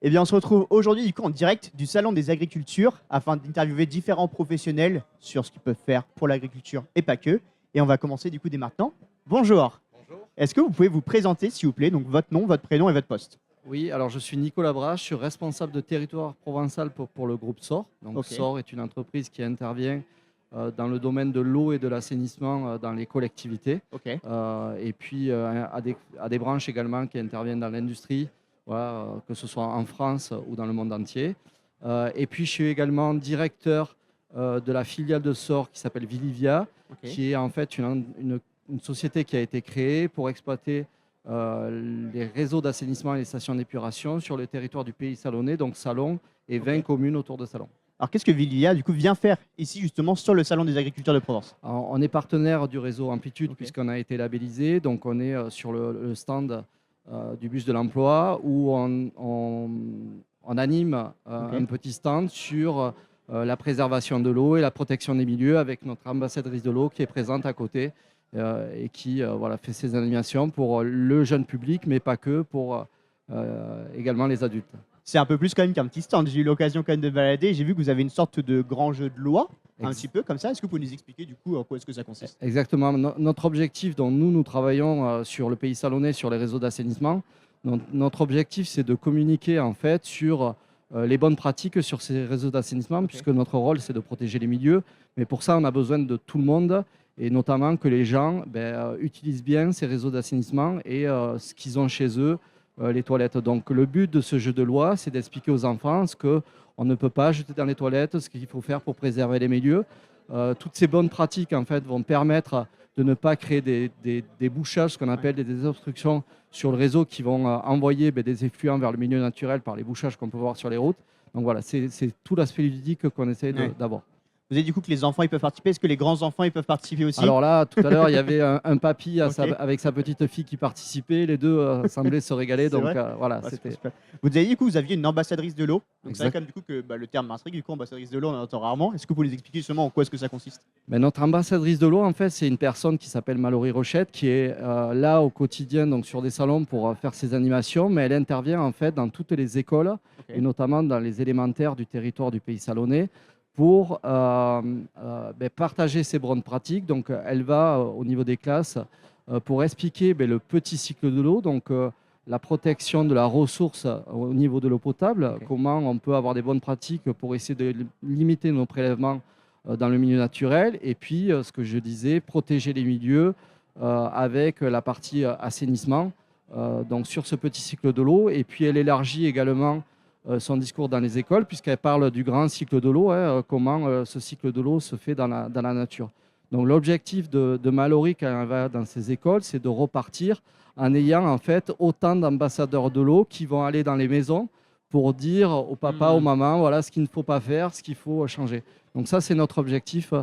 Eh bien, on se retrouve aujourd'hui du coup en direct du Salon des Agricultures afin d'interviewer différents professionnels sur ce qu'ils peuvent faire pour l'agriculture et pas que. Et on va commencer du coup dès maintenant. Bonjour. Bonjour. Est-ce que vous pouvez vous présenter s'il vous plaît, donc votre nom, votre prénom et votre poste? Oui, alors je suis Nicolas Bras, je suis responsable de territoire provençal pour le groupe SOR. Donc Ok. SOR est une entreprise qui intervient dans le domaine de l'eau et de l'assainissement dans les collectivités. Ok. Et puis à des branches également qui interviennent dans l'industrie, voilà, que ce soit en France ou dans le monde entier. Et puis je suis également directeur de la filiale de SOR qui s'appelle Vilivia, Ok. qui est en fait une société qui a été créée pour exploiter les réseaux d'assainissement et les stations d'épuration sur le territoire du pays salonnais, donc Salon et 20 Ok. communes autour de Salon. Alors qu'est-ce que Villia du coup vient faire ici justement sur le Salon des Agricultures de Provence? Alors, on est partenaire du réseau Amplitude Ok. puisqu'on a été labellisé, donc on est sur le stand du bus de l'emploi où on anime Ok. un petit stand sur la préservation de l'eau et la protection des milieux avec notre ambassadrice de l'eau qui est présente à côté et qui voilà, fait ses animations pour le jeune public, mais pas que, pour également les adultes. C'est un peu plus quand même qu'un petit stand. J'ai eu l'occasion quand même de me balader. J'ai vu que vous avez une sorte de grand jeu de loi, un petit Ex- peu comme ça. Est-ce que vous pouvez nous expliquer du coup en quoi est-ce que ça consiste? Exactement. Notre objectif, dont nous travaillons sur le pays salonnais, sur les réseaux d'assainissement, notre objectif, c'est de communiquer en fait sur les bonnes pratiques sur ces réseaux d'assainissement, Ok. puisque notre rôle, c'est de protéger les milieux. Mais pour ça, on a besoin de tout le monde, et notamment que les gens utilisent bien ces réseaux d'assainissement et ce qu'ils ont chez eux, les toilettes. Donc, le but de ce jeu de loi, c'est d'expliquer aux enfants ce qu'on ne peut pas jeter dans les toilettes, ce qu'il faut faire pour préserver les milieux. Toutes ces bonnes pratiques en fait, vont permettre de ne pas créer des bouchages, ce qu'on appelle des obstructions sur le réseau qui vont envoyer des effluents vers le milieu naturel par les bouchages qu'on peut voir sur les routes. Donc voilà, c'est tout l'aspect ludique qu'on essaie Ouais. d'avoir. Vous avez dit du coup que les enfants ils peuvent participer. Est-ce que les grands enfants ils peuvent participer aussi? Alors là, tout à l'heure, il y avait un papy Ok. avec sa petite fille qui participait. Les deux semblaient se régaler. C'est Donc vrai. voilà, Ouais, c'est c'était super. Vous avez dit du coup vous aviez une ambassadrice de l'eau. Donc c'est vrai exact. comme du coup que le terme m'intrigue. Du coup ambassadrice de l'eau on en entend rarement. Est-ce que vous pouvez nous expliquer justement en quoi est-ce que ça consiste? Mais notre ambassadrice de l'eau, en fait, c'est une personne qui s'appelle Mallory Rochette, qui est là au quotidien, donc sur des salons pour faire ses animations, mais elle intervient en fait dans toutes les écoles et Ok. notamment dans les élémentaires du territoire du pays salonnais pour partager ses bonnes pratiques. Donc, elle va au niveau des classes pour expliquer le petit cycle de l'eau, donc la protection de la ressource au niveau de l'eau potable, Ok. comment on peut avoir des bonnes pratiques pour essayer de limiter nos prélèvements dans le milieu naturel. Et puis, ce que je disais, protéger les milieux avec la partie assainissement, donc sur ce petit cycle de l'eau. Et puis, elle élargit également son discours dans les écoles, puisqu'elle parle du grand cycle de l'eau, comment ce cycle de l'eau se fait dans la nature. Donc, l'objectif de Mallory, quand elle va dans ces écoles, c'est de repartir en ayant en fait autant d'ambassadeurs de l'eau qui vont aller dans les maisons pour dire au papa, aux Hmm. mamans, voilà ce qu'il ne faut pas faire, ce qu'il faut changer. Donc ça, c'est notre objectif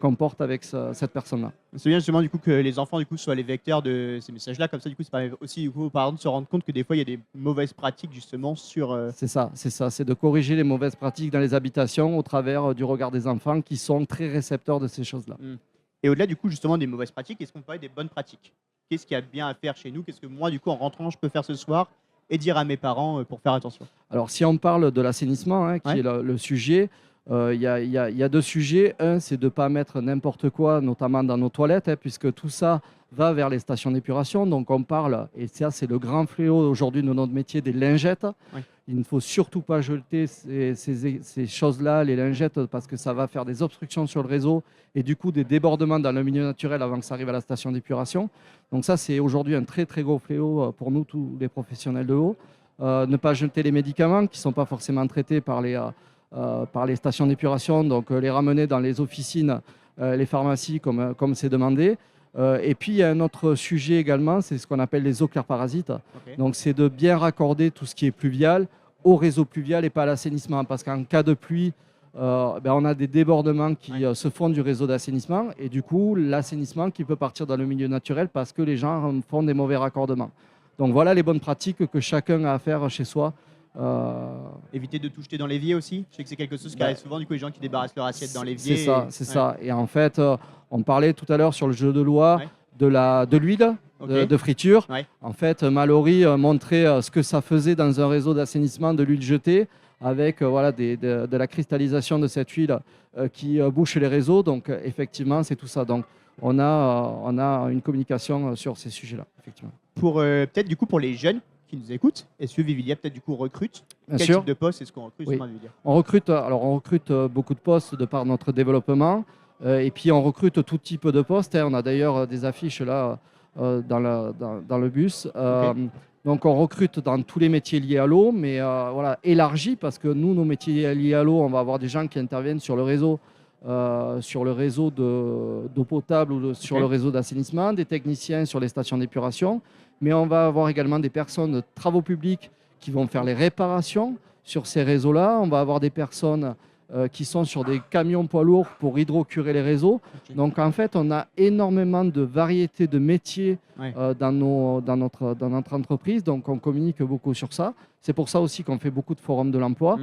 qu'on porte avec cette personne-là. C'est bien justement du coup que les enfants du coup soient les vecteurs de ces messages-là. Comme ça du coup ça permet aussi du coup aux parents de se rendre compte que des fois il y a des mauvaises pratiques justement sur. C'est de corriger les mauvaises pratiques dans les habitations au travers du regard des enfants qui sont très récepteurs de ces choses-là. Hmm. Et au-delà du coup justement des mauvaises pratiques, est-ce qu'on peut parler des bonnes pratiques? Qu'est-ce qu'il y a de bien à faire chez nous? Qu'est-ce que moi du coup en rentrant je peux faire ce soir et dire à mes parents pour faire attention? Alors, si on parle de l'assainissement, qui Ouais. est le sujet, il y a deux sujets. Un, c'est de ne pas mettre n'importe quoi, notamment dans nos toilettes, puisque tout ça va vers les stations d'épuration. Donc, on parle, et ça, c'est le grand fléau aujourd'hui de notre métier, des lingettes. Ouais. Il ne faut surtout pas jeter ces choses-là, les lingettes, parce que ça va faire des obstructions sur le réseau et du coup des débordements dans le milieu naturel avant que ça arrive à la station d'épuration. Donc ça, c'est aujourd'hui un très très gros fléau pour nous, tous les professionnels de l'eau. Ne pas jeter les médicaments qui ne sont pas forcément traités par les stations d'épuration, donc les ramener dans les officines, les pharmacies comme c'est demandé. Et puis, il y a un autre sujet également, c'est ce qu'on appelle les eaux claires parasites. Ok. Donc, c'est de bien raccorder tout ce qui est pluvial au réseau pluvial et pas à l'assainissement. Parce qu'en cas de pluie, on a des débordements qui Ouais. se font du réseau d'assainissement et du coup, l'assainissement qui peut partir dans le milieu naturel parce que les gens font des mauvais raccordements. Donc, voilà les bonnes pratiques que chacun a à faire chez soi. Euh, Éviter de tout jeter dans l'évier aussi. Je sais que c'est quelque chose qui bah, arrive souvent du coup les gens qui débarrassent leur assiette dans c'est l'évier. ça, Et... c'est Ouais. ça. Et en fait, on parlait tout à l'heure sur le jeu de loi Ouais. de l'huile Ok. de friture. Ouais. En fait, Mallory montrait ce que ça faisait dans un réseau d'assainissement de l'huile jetée avec voilà, de la cristallisation de cette huile qui bouche les réseaux. Donc, effectivement, c'est tout ça. Donc, on a une communication sur ces sujets-là, effectivement. Pour peut-être du coup pour les jeunes qui nous écoutent, est-ce que Vivilia peut-être du coup recrute? Bien Quel sûr. type de poste est-ce qu'on recrute Oui. justement à Vivilia? On recrute beaucoup de postes de par notre développement et puis on recrute tout type de postes. On a d'ailleurs des affiches là dans le bus. Donc on recrute dans tous les métiers liés à l'eau, mais voilà, élargi parce que nous, nos métiers liés à l'eau, on va avoir des gens qui interviennent sur le réseau d'eau potable ou sur le réseau d'assainissement, des techniciens sur les stations d'épuration, mais on va avoir également des personnes de travaux publics qui vont faire les réparations sur ces réseaux-là. On va avoir des personnes qui sont sur des camions poids lourds pour hydrocurer les réseaux. Donc en fait, on a énormément de variétés de métiers dans notre entreprise. Donc on communique beaucoup sur ça. C'est pour ça aussi qu'on fait beaucoup de forums de l'emploi.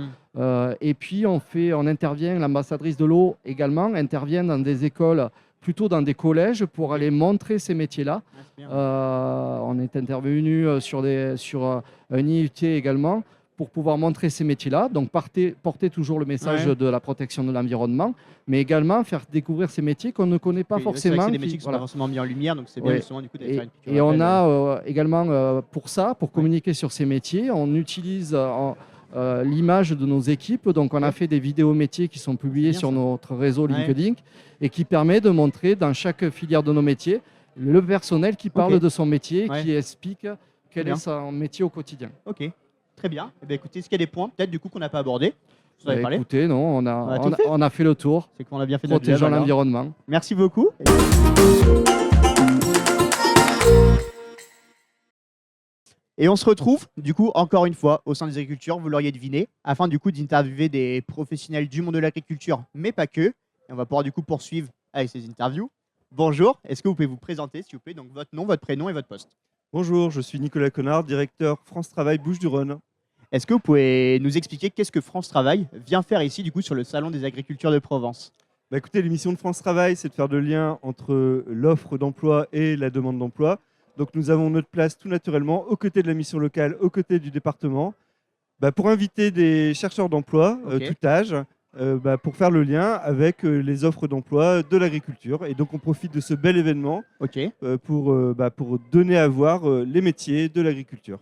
Et puis on intervient, l'ambassadrice de l'eau également intervient dans des écoles, plutôt dans des collèges, pour aller montrer ces métiers-là. On est intervenu sur un IUT également pour pouvoir montrer ces métiers-là. Donc porter toujours le message de la protection de l'environnement, mais également faire découvrir ces métiers qu'on ne connaît pas forcément. C'est des métiers qui sont pas forcément mis en lumière, donc c'est bien justement du coup d'aller faire une piqûre Et on de rappel. a également pour communiquer sur ces métiers, on utilise l'image de nos équipes. Donc on a fait des vidéos métiers qui sont publiées sur notre réseau LinkedIn et qui permet de montrer dans chaque filière de nos métiers le personnel qui parle de son métier, qui explique quel est son métier au quotidien. Ok, très bien. Eh bien, écoutez, est-ce qu'il y a des points peut-être du coup qu'on n'a pas abordés? Vous en avez parlé? Écoutez, non, on a fait le tour. C'est qu'on a bien fait notre Protégeant job, alors. l'environnement. Merci beaucoup. Et on se retrouve, du coup, encore une fois, au sein des agricultures, vous l'auriez deviné, afin du coup d'interviewer des professionnels du monde de l'agriculture, mais pas que. Et on va pouvoir du coup poursuivre avec ces interviews. Bonjour, est-ce que vous pouvez vous présenter, s'il vous plaît, donc votre nom, votre prénom et votre poste? Bonjour, je suis Nicolas Connard, directeur France Travail Bouches-du-Rhône. Est-ce que vous pouvez nous expliquer qu'est-ce que France Travail vient faire ici, du coup, sur le Salon des agricultures de Provence? Écoutez, l'émission de France Travail, c'est de faire le lien entre l'offre d'emploi et la demande d'emploi. Donc nous avons notre place tout naturellement aux côtés de la mission locale, aux côtés du département, pour inviter des chercheurs d'emploi, tout âge, pour faire le lien avec les offres d'emploi de l'agriculture. Et donc on profite de ce bel événement pour donner à voir les métiers de l'agriculture.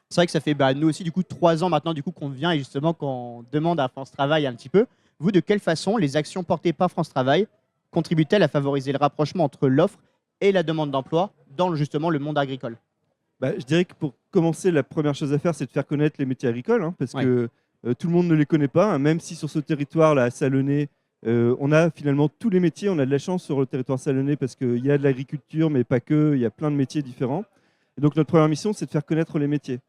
C'est vrai que ça fait nous aussi du coup 3 ans maintenant du coup qu'on vient et justement qu'on demande à France Travail un petit peu. Vous, de quelle façon les actions portées par France Travail contribuent-elles à favoriser le rapprochement entre l'offre et la demande d'emploi dans justement le monde agricole? Je dirais que pour commencer, la première chose à faire, c'est de faire connaître les métiers agricoles, parce que tout le monde ne les connaît pas, même si sur ce territoire-là, à Salonnais, on a finalement tous les métiers. On a de la chance sur le territoire salonnais parce qu'il y a de l'agriculture, mais pas que, il y a plein de métiers différents. Et donc notre première mission, c'est de faire connaître les métiers.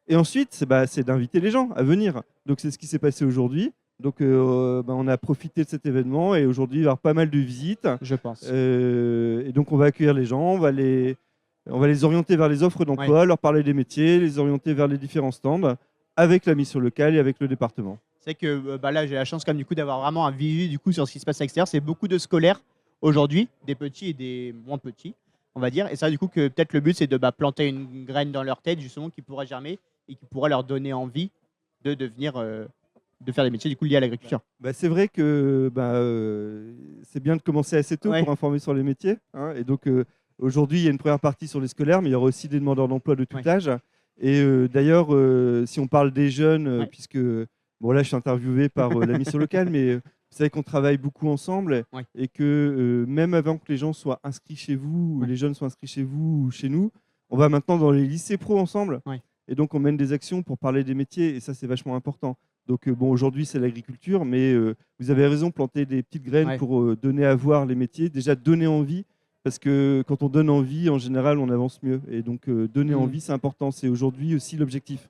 Et ensuite, c'est d'inviter les gens à venir. Donc c'est ce qui s'est passé aujourd'hui. Donc on a profité de cet événement et aujourd'hui il va y avoir pas mal de visites. Je pense. Et donc on va accueillir les gens, on va les orienter vers les offres d'emploi, leur parler des métiers, les orienter vers les différents stands avec la mission locale et avec le département. C'est que là j'ai la chance comme du coup d'avoir vraiment un visu du coup sur ce qui se passe à l'extérieur. C'est beaucoup de scolaires aujourd'hui, des petits et des moins petits, on va dire. Et ça du coup que peut-être le but c'est de planter une graine dans leur tête justement qui pourra germer et qui pourra leur donner envie de devenir de faire des métiers du coup liés à l'agriculture. C'est vrai que c'est bien de commencer assez tôt pour informer sur les métiers. Et donc aujourd'hui, il y a une première partie sur les scolaires, mais il y aura aussi des demandeurs d'emploi de tout âge. Et d'ailleurs, si on parle des jeunes, puisque là, je suis interviewé par la mission locale, mais vous savez qu'on travaille beaucoup ensemble et que même avant que les gens soient inscrits chez vous, ou les jeunes soient inscrits chez vous ou chez nous, on va maintenant dans les lycées pro ensemble. Et donc, on mène des actions pour parler des métiers et ça, c'est vachement important. Donc, aujourd'hui, c'est l'agriculture, mais vous avez raison, planter des petites graines pour donner à voir les métiers, déjà donner envie, parce que quand on donne envie, en général, on avance mieux. Et donc, donner envie, c'est important. C'est aujourd'hui aussi l'objectif.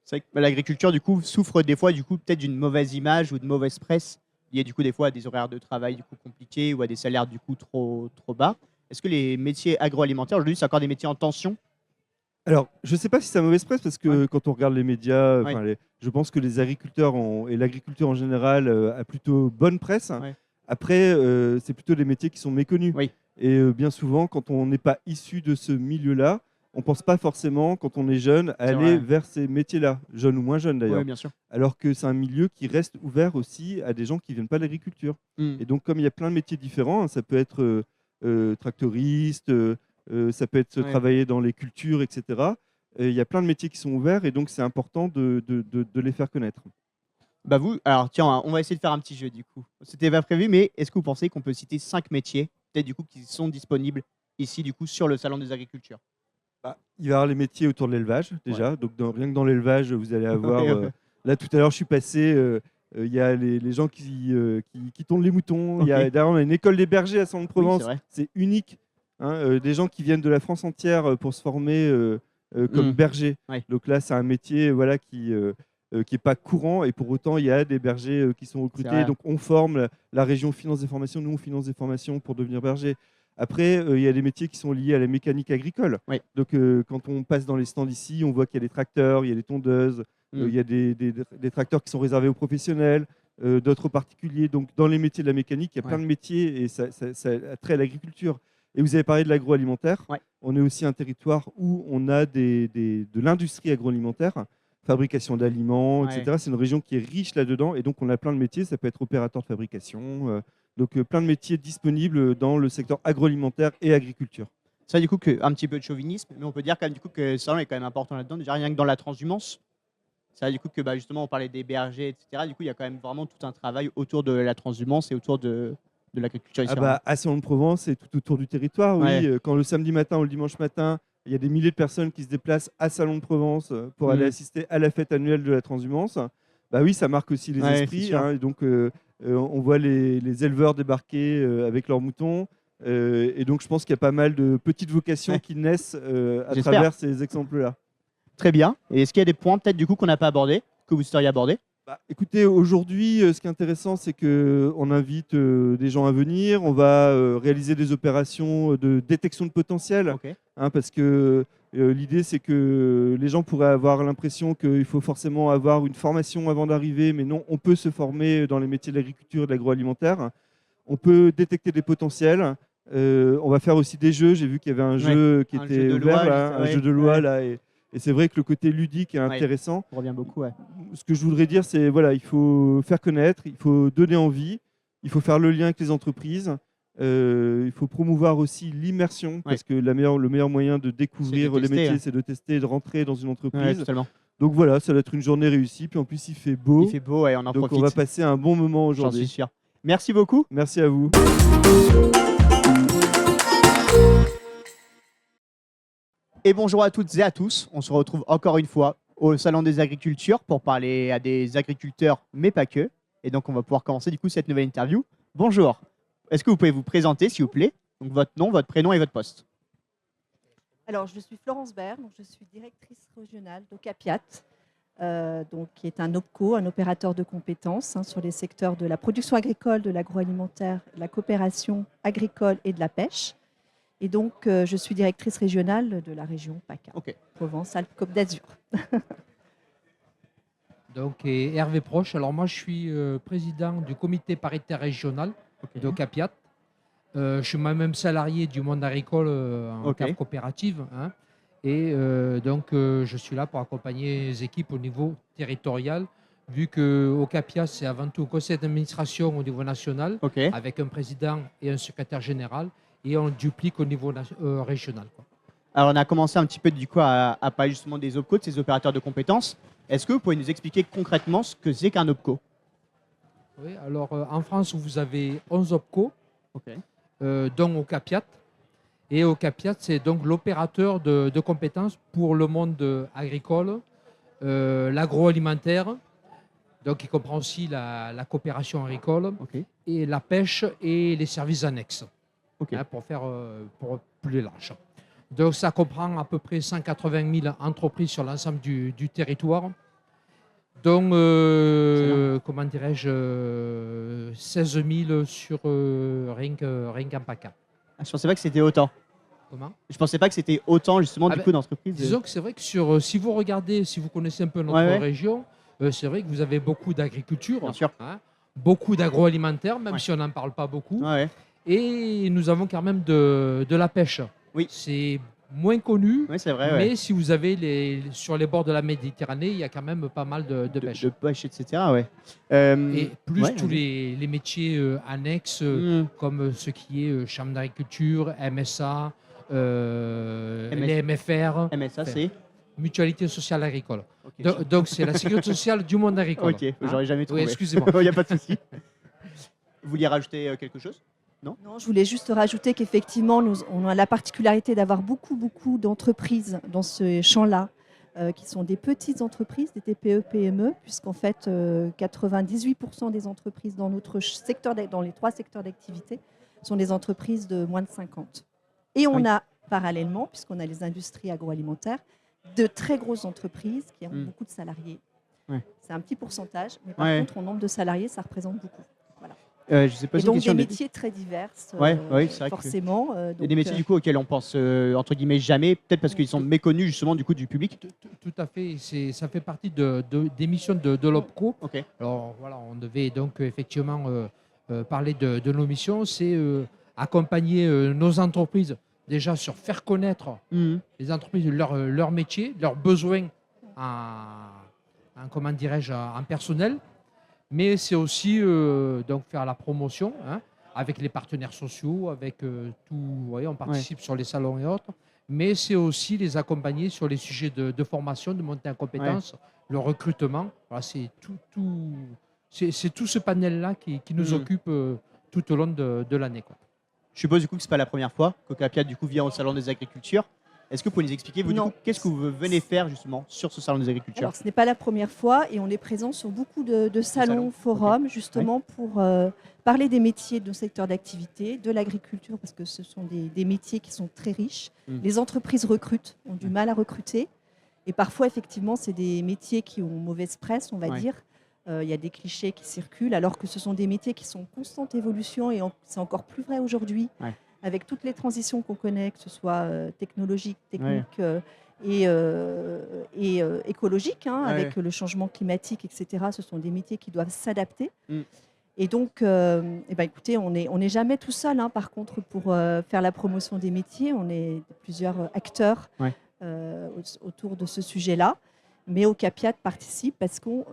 C'est vrai que l'agriculture, du coup, souffre des fois, du coup, peut-être d'une mauvaise image ou de mauvaise presse. Il y a du coup des fois à des horaires de travail du coup compliqués ou à des salaires du coup trop bas. Est-ce que les métiers agroalimentaires aujourd'hui, c'est encore des métiers en tension? Alors, je ne sais pas si c'est la mauvaise presse, parce que quand on regarde les médias, je pense que les agriculteurs et l'agriculture en général a plutôt bonne presse. Après, c'est plutôt des métiers qui sont méconnus. Et bien souvent, quand on n'est pas issu de ce milieu-là, on ne pense pas forcément, quand on est jeune, à aller vers ces métiers-là, jeunes ou moins jeunes d'ailleurs. Oui, bien sûr. Alors que c'est un milieu qui reste ouvert aussi à des gens qui ne viennent pas de l'agriculture. Et donc, comme il y a plein de métiers différents, hein, ça peut être tractoriste, ça peut être travailler dans les cultures, etc. Il y a plein de métiers qui sont ouverts et donc c'est important de les faire connaître. Bah vous, alors tiens, on va essayer de faire un petit jeu du coup. C'était pas prévu, mais est-ce que vous pensez qu'on peut citer 5 métiers, peut-être du coup, qui sont disponibles ici du coup sur le salon des agricultures? Bah, il va y avoir les métiers autour de l'élevage déjà. Donc rien que dans l'élevage, vous allez avoir. Là tout à l'heure, je suis passé. Il y a les gens qui tondent les moutons. D'ailleurs, on a une école des bergers à Salon-de-Provence. Oui, c'est unique. Hein, des gens qui viennent de la France entière pour se former comme bergers. Donc là, c'est un métier voilà, qui n'est pas courant et pour autant, il y a des bergers qui sont recrutés. Donc on forme, la région finance des formations, nous on finance des formations pour devenir berger. Après, il y a des métiers qui sont liés à la mécanique agricole. Donc quand on passe dans les stands ici, on voit qu'il y a des tracteurs, il y a des tondeuses, il y a des tracteurs qui sont réservés aux professionnels, d'autres aux particuliers. Donc dans les métiers de la mécanique, il y a plein de métiers et ça a trait à l'agriculture. Et vous avez parlé de l'agroalimentaire. On est aussi un territoire où on a de l'industrie agroalimentaire, fabrication d'aliments, etc. C'est une région qui est riche là-dedans. Et donc, on a plein de métiers. Ça peut être opérateur de fabrication. Donc, plein de métiers disponibles dans le secteur agroalimentaire et agriculture. Ça, du coup, un petit peu de chauvinisme, mais on peut dire quand même, du coup, que le salon est quand même important là-dedans. Déjà, rien que dans la transhumance. Ça, du coup, que justement, on parlait des bergers, etc. Du coup, il y a quand même vraiment tout un travail autour de la transhumance et autour de l'agriculture ici. À Salon-de-Provence et tout autour du territoire, oui. Quand le samedi matin ou le dimanche matin, il y a des milliers de personnes qui se déplacent à Salon-de-Provence pour aller assister à la fête annuelle de la transhumance. Bah oui, ça marque aussi les esprits. Hein, et donc, on voit les éleveurs débarquer avec leurs moutons. Et donc, je pense qu'il y a pas mal de petites vocations qui naissent à travers ces exemples-là. Très bien. Et est-ce qu'il y a des points peut-être du coup qu'on n'a pas abordés, que vous souhaiteriez aborder? Écoutez, aujourd'hui, ce qui est intéressant, c'est qu'on invite des gens à venir. On va réaliser des opérations de détection de potentiel. Hein, parce que l'idée, c'est que les gens pourraient avoir l'impression qu'il faut forcément avoir une formation avant d'arriver. Mais non, on peut se former dans les métiers de l'agriculture et de l'agroalimentaire. On peut détecter des potentiels. On va faire aussi des jeux. J'ai vu qu'il y avait un jeu qui était ouvert, un jeu de loi. Là, et c'est vrai que le côté ludique est intéressant. Ça revient beaucoup, Ce que je voudrais dire, c'est voilà, il faut faire connaître, il faut donner envie, il faut faire le lien avec les entreprises, il faut promouvoir aussi l'immersion, parce que le meilleur moyen de découvrir les métiers, c'est de tester et de rentrer dans une entreprise. Donc voilà, ça va être une journée réussie. Puis en plus, il fait beau. Il fait beau, on en profite. Donc on va passer un bon moment aujourd'hui. J'en suis sûr. Merci beaucoup. Merci à vous. Et bonjour à toutes et à tous. On se retrouve encore une fois au Salon des Agricultures pour parler à des agriculteurs, mais pas que. Et donc, on va pouvoir commencer du coup cette nouvelle interview. Bonjour. Est-ce que vous pouvez vous présenter, s'il vous plaît? Donc, votre nom, votre prénom et votre poste. Alors, je suis Florence Baird, donc je suis directrice régionale d'Ocapiat, qui est un OPCO, un opérateur de compétences sur les secteurs de la production agricole, de l'agroalimentaire, de la coopération agricole et de la pêche. Et donc, je suis directrice régionale de la région PACA, Provence-Alpes-Côte d'Azur. Donc, Hervé Proche. Alors, moi, je suis président du comité paritaire régional d'Ocapiat. Je suis moi-même salarié du monde agricole en cave coopérative. Hein, et donc, je suis là pour accompagner les équipes au niveau territorial, vu qu'Ocapiat, c'est avant tout un conseil d'administration au niveau national, avec un président et un secrétaire général. Et on duplique au niveau régional. Alors, on a commencé un petit peu du coup à parler justement des OPCO, de ces opérateurs de compétences. Est-ce que vous pouvez nous expliquer concrètement ce que c'est qu'un OPCO? Oui, alors en France, vous avez 11 OPCO, dont Ocapiat. Et Ocapiat, c'est donc l'opérateur de compétences pour le monde agricole, l'agroalimentaire, donc qui comprend aussi la coopération agricole, et la pêche et les services annexes. Hein, pour plus large. Donc ça comprend à peu près 180 000 entreprises sur l'ensemble du territoire, dont, comment dirais-je, 16 000 sur rien qu'en PACA. Je ne pensais pas que c'était autant. Comment? Je ne pensais pas que c'était autant justement du coup d'entreprises. Disons que c'est vrai que si vous regardez, si vous connaissez un peu notre région, c'est vrai que vous avez beaucoup d'agriculture, hein, beaucoup d'agroalimentaire, même si on n'en parle pas beaucoup. Et nous avons quand même de la pêche. Oui. C'est moins connu, Oui, c'est vrai. mais si vous avez sur les bords de la Méditerranée, il y a quand même pas mal de pêche. De pêche, etc. Ouais. Et plus ouais, tous les métiers annexes, comme ce qui est chambre d'agriculture, MSA, les MFR. MSA, c'est Mutualité sociale agricole. okay. Donc, c'est la sécurité sociale du monde agricole. Ok, j'aurais jamais trouvé. Oui, excusez-moi. Il n'y a pas de souci. Vous vouliez rajouter quelque chose? Non, je voulais juste rajouter qu'effectivement, on a la particularité d'avoir beaucoup d'entreprises dans ce champ-là, qui sont des petites entreprises, des TPE, PME, puisqu'en fait, 98% des entreprises dans notre secteur, dans les 3 secteurs d'activité, sont des entreprises de moins de 50. Et on a parallèlement, puisqu'on a les industries agroalimentaires, de très grosses entreprises qui ont beaucoup de salariés. Ouais. C'est un petit pourcentage, mais par contre, en nombre de salariés, ça représente beaucoup. Je sais pas et donc des métiers très divers, c'est vrai forcément. Il y a des métiers du coup auxquels on pense entre guillemets jamais, peut-être parce qu'ils sont méconnus justement du coup du public. Tout à fait, ça fait partie des missions de l'OPCO. Okay. Alors voilà, on devait donc effectivement parler de nos missions, c'est accompagner nos entreprises déjà sur faire connaître les entreprises, leur métier, leurs besoins comment dirais-je, en personnel. Mais c'est aussi donc faire la promotion avec les partenaires sociaux, avec tout. Vous voyez, on participe sur les salons et autres. Mais c'est aussi les accompagner sur les sujets de formation, de montée en compétences, le recrutement. Voilà, c'est tout ce panel-là qui nous occupe tout au long de l'année. Je suppose du coup que ce n'est pas la première fois qu'Ocapiat du coup vient au salon des agricultures. Est-ce que vous pouvez nous expliquer, vous, du coup, qu'est-ce que vous venez faire justement sur ce salon des agricultures? Alors, ce n'est pas la première fois et on est présent sur beaucoup de salons, forums, justement pour parler des métiers de secteur d'activité, de l'agriculture, parce que ce sont des métiers qui sont très riches. Les entreprises recrutent, ont du mal à recruter. Et parfois, effectivement, c'est des métiers qui ont mauvaise presse, on va dire. Il y a des clichés qui circulent, alors que ce sont des métiers qui sont en constante évolution et c'est encore plus vrai aujourd'hui. Avec toutes les transitions qu'on connaît, que ce soit technologiques, techniques et écologiques, avec le changement climatique, etc. Ce sont des métiers qui doivent s'adapter. Et donc, écoutez, on n'est jamais tout seul, par contre, pour faire la promotion des métiers. On est plusieurs acteurs autour de ce sujet-là. Mais Ocapiat participe parce qu'on...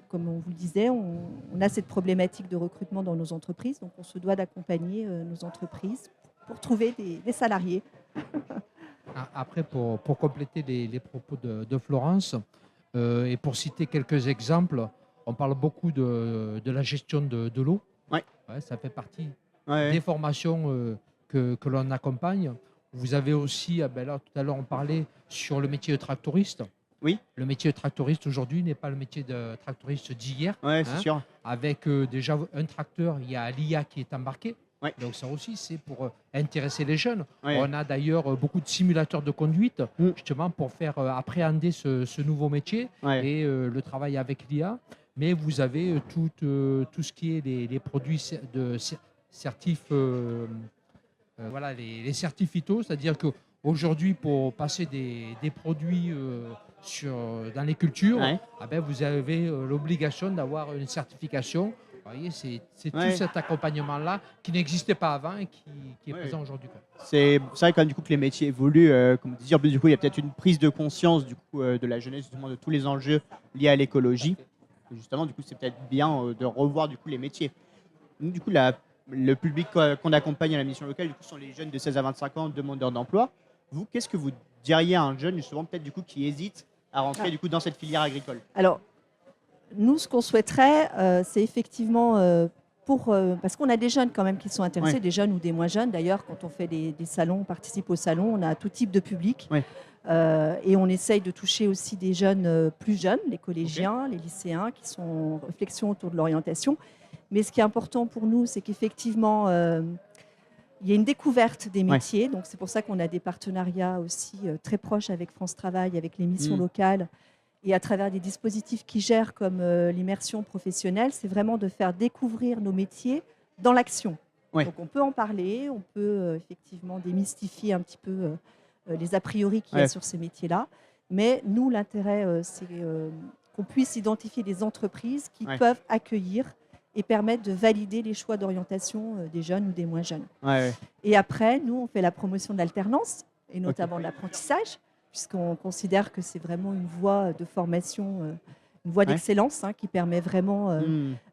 comme on vous le disait, on a cette problématique de recrutement dans nos entreprises. Donc, on se doit d'accompagner nos entreprises pour trouver des salariés. Après, pour compléter les propos de Florence, et pour citer quelques exemples, on parle beaucoup de la gestion de l'eau. Ça fait partie des formations que l'on accompagne. Vous avez aussi, là, tout à l'heure, on parlait sur le métier de tractoriste. Oui. Le métier de tractoriste aujourd'hui n'est pas le métier de tractoriste d'hier. C'est sûr. Avec déjà un tracteur, il y a l'IA qui est embarqué. Donc ça aussi, c'est pour intéresser les jeunes. On a d'ailleurs beaucoup de simulateurs de conduite, justement pour faire appréhender ce nouveau métier et le travail avec l'IA. Mais vous avez tout ce qui est les produits de certif, les certifs phyto, c'est-à-dire qu'aujourd'hui, pour passer des produits dans les cultures, vous avez l'obligation d'avoir une certification. Vous voyez, c'est tout cet accompagnement-là qui n'existait pas avant et qui est présent aujourd'hui. C'est vrai quand même, du coup, que les métiers évoluent. Comme vous disiez, en plus, du coup, il y a peut-être une prise de conscience du coup, de la jeunesse, justement, de tous les enjeux liés à l'écologie. Justement, du coup, c'est peut-être bien de revoir du coup, les métiers. Nous, du coup, le public qu'on accompagne à la mission locale, du coup, sont les jeunes de 16 à 25 ans, demandeurs d'emploi. Vous, qu'est-ce que vous diriez à un jeune, justement, peut-être du coup, qui hésite à rentrer du coup, dans cette filière agricole? Alors, nous, ce qu'on souhaiterait, c'est effectivement parce qu'on a des jeunes quand même qui sont intéressés, des jeunes ou des moins jeunes. D'ailleurs, quand on fait des salons, on participe au salon, on a tout type de public. Et on essaye de toucher aussi des jeunes plus jeunes, les collégiens, les lycéens, qui sont en réflexion autour de l'orientation. Mais ce qui est important pour nous, c'est qu'effectivement, il y a une découverte des métiers. Donc, c'est pour ça qu'on a des partenariats aussi très proches avec France Travail, avec les missions locales. Et à travers des dispositifs qui gèrent comme l'immersion professionnelle, c'est vraiment de faire découvrir nos métiers dans l'action. Donc on peut en parler, on peut effectivement démystifier un petit peu les a priori qu'il y a sur ces métiers-là. Mais nous, l'intérêt, c'est qu'on puisse identifier des entreprises qui peuvent accueillir et permettent de valider les choix d'orientation des jeunes ou des moins jeunes. Ouais. Et après, nous, on fait la promotion de l'alternance, et notamment de l'apprentissage, puisqu'on considère que c'est vraiment une voie de formation, une voie d'excellence qui permet vraiment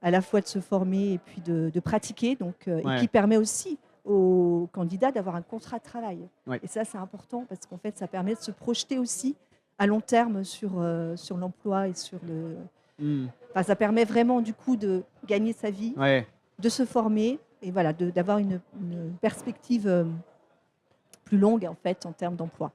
à la fois de se former et puis de pratiquer, donc, et qui permet aussi aux candidats d'avoir un contrat de travail. Et ça, c'est important parce qu'en fait, ça permet de se projeter aussi à long terme sur l'emploi et sur le... Enfin, ça permet vraiment du coup de gagner sa vie, de se former et voilà, d'avoir une perspective plus longue en fait en termes d'emploi,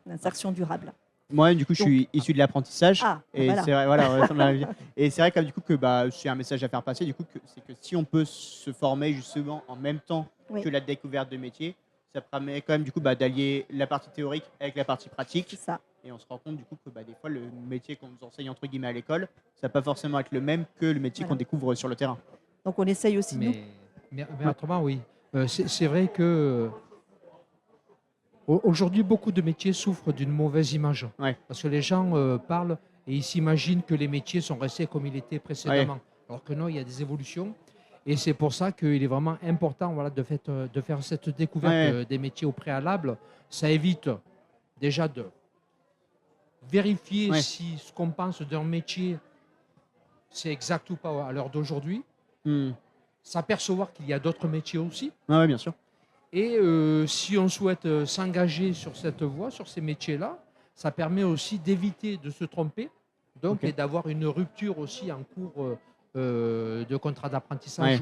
d'insertion durable. Moi, du coup, je suis issu de l'apprentissage. Et voilà. c'est vrai, et c'est vrai que du coup que c'est un message à faire passer. Du coup, c'est que si on peut se former justement en même temps que la découverte de métier, ça permet quand même du coup d'allier la partie théorique avec la partie pratique. C'est ça. Et on se rend compte du coup que des fois le métier qu'on nous enseigne entre guillemets à l'école, ça va pas forcément être le même que le métier qu'on découvre sur le terrain. Donc on essaye aussi. Mais autrement, oui. C'est vrai que aujourd'hui, beaucoup de métiers souffrent d'une mauvaise image. Parce que les gens parlent et ils s'imaginent que les métiers sont restés comme ils étaient précédemment. Alors que non, il y a des évolutions. Et c'est pour ça qu'il est vraiment important de faire cette découverte des métiers au préalable. Ça évite déjà de vérifier si ce qu'on pense d'un métier, c'est exact ou pas à l'heure d'aujourd'hui. S'apercevoir qu'il y a d'autres métiers aussi. Oui, bien sûr. Et si on souhaite s'engager sur cette voie, sur ces métiers-là, ça permet aussi d'éviter de se tromper et d'avoir une rupture aussi en cours de contrat d'apprentissage.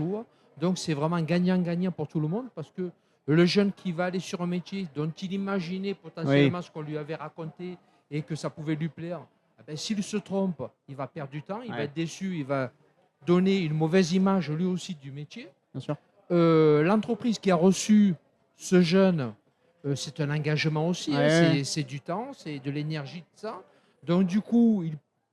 Donc, c'est vraiment gagnant-gagnant pour tout le monde parce que le jeune qui va aller sur un métier dont il imaginait potentiellement ce qu'on lui avait raconté et que ça pouvait lui plaire, s'il se trompe, il va perdre du temps, il va être déçu, il va donner une mauvaise image lui aussi du métier. Bien sûr. L'entreprise qui a reçu ce jeune, c'est un engagement aussi, c'est du temps, c'est de l'énergie, de ça. Donc du coup,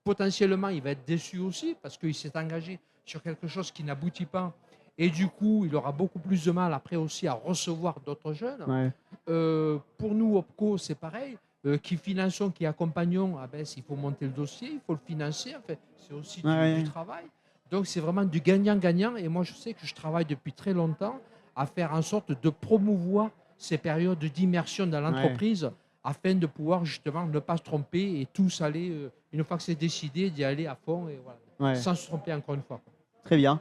potentiellement, il va être déçu aussi parce qu'il s'est engagé sur quelque chose qui n'aboutit pas. Et du coup, il aura beaucoup plus de mal après aussi à recevoir d'autres jeunes. Pour nous, OPCO, c'est pareil. Qui finançons, qui accompagnons, il faut monter le dossier, il faut le financer. En fait, c'est aussi du travail. Donc, c'est vraiment du gagnant-gagnant. Et moi, je sais que je travaille depuis très longtemps à faire en sorte de promouvoir ces périodes d'immersion dans l'entreprise afin de pouvoir justement ne pas se tromper et tous aller, une fois que c'est décidé, d'y aller à fond et sans se tromper encore une fois. Très bien.